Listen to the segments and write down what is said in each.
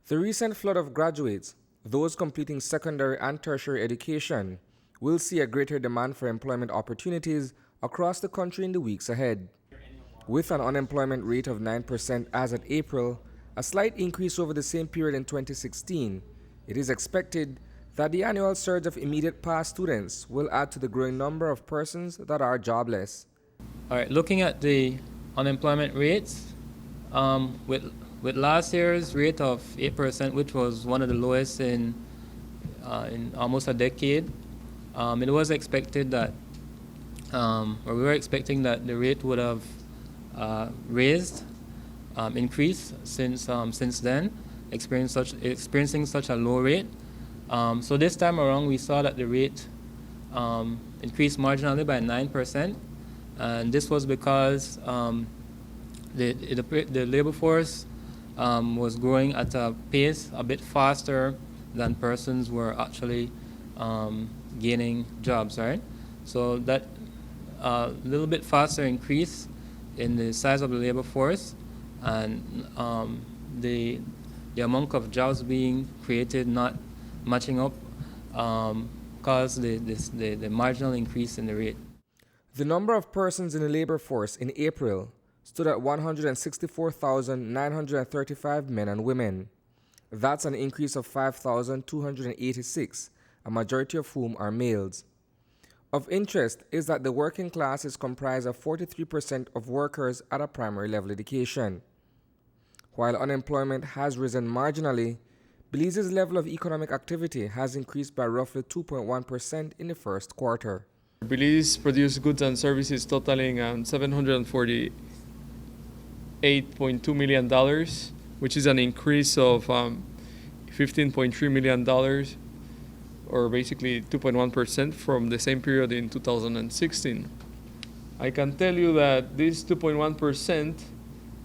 The recent flood of graduates, those completing secondary and tertiary education, will see a greater demand for employment opportunities across the country in the weeks ahead. With an unemployment rate of 9% as of April, a slight increase over the same period in 2016, it is expected that the annual surge of immediate pass students will add to the growing number of persons that are jobless. All right, looking at the unemployment rates, with last year's rate of 8%, which was one of the lowest in almost a decade, it was expected that, or we were expecting that the rate would have increased since then, experiencing such a low rate. So this time around, we saw that the rate increased marginally by 9%, and this was because the labor force was growing at a pace a bit faster than persons were actually gaining jobs, right? So that little bit faster increase in the size of the labor force and the amount of jobs being created not matching up caused the marginal increase in the rate. The number of persons in the labor force in April stood at 164,935 men and women. That's an increase of 5,286, a majority of whom are males. Of interest is that the working class is comprised of 43% of workers at a primary level education. While unemployment has risen marginally, Belize's level of economic activity has increased by roughly 2.1% in the first quarter. Belize produced goods and services totaling $748.2 million, which is an increase of $15.3 million, or basically 2.1% from the same period in 2016. I can tell you that this 2.1%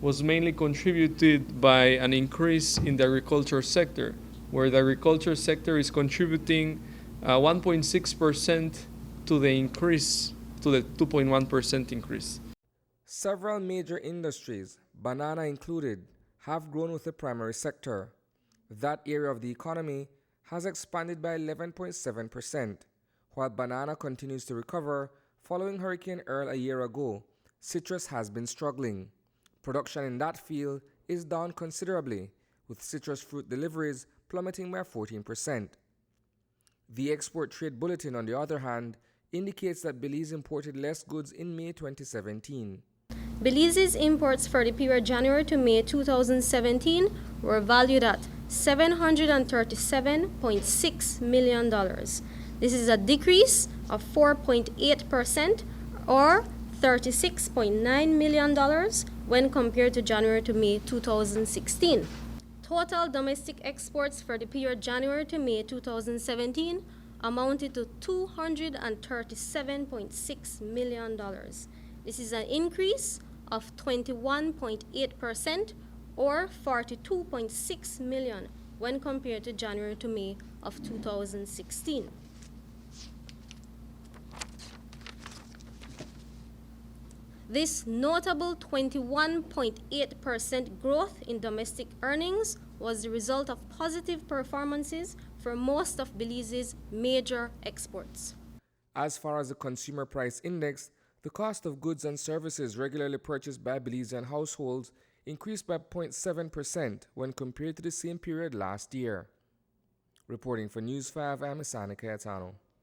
was mainly contributed by an increase in the agriculture sector, where the agriculture sector is contributing 1.6% to the increase, to the 2.1% increase. Several major industries, banana included, have grown with the primary sector. That area of the economy has expanded by 11.7%. While banana continues to recover, following Hurricane Earl a year ago, citrus has been struggling. Production in that field is down considerably, with citrus fruit deliveries plummeting by 14%. The Export Trade Bulletin, on the other hand, indicates that Belize imported less goods in May 2017. Belize's imports for the period January to May 2017 were valued at $737.6 million. This is a decrease of 4.8% or $36.9 million when compared to January to May 2016. Total domestic exports for the period January to May 2017 amounted to $237.6 million. This is an increase of 21.8% or $42.6 million when compared to January to May of 2016. This notable 21.8% growth in domestic earnings was the result of positive performances for most of Belize's major exports. As far as the Consumer Price Index, the cost of goods and services regularly purchased by Belizean households increased by 0.7% when compared to the same period last year. Reporting for News 5, I'm Isani Cayetano.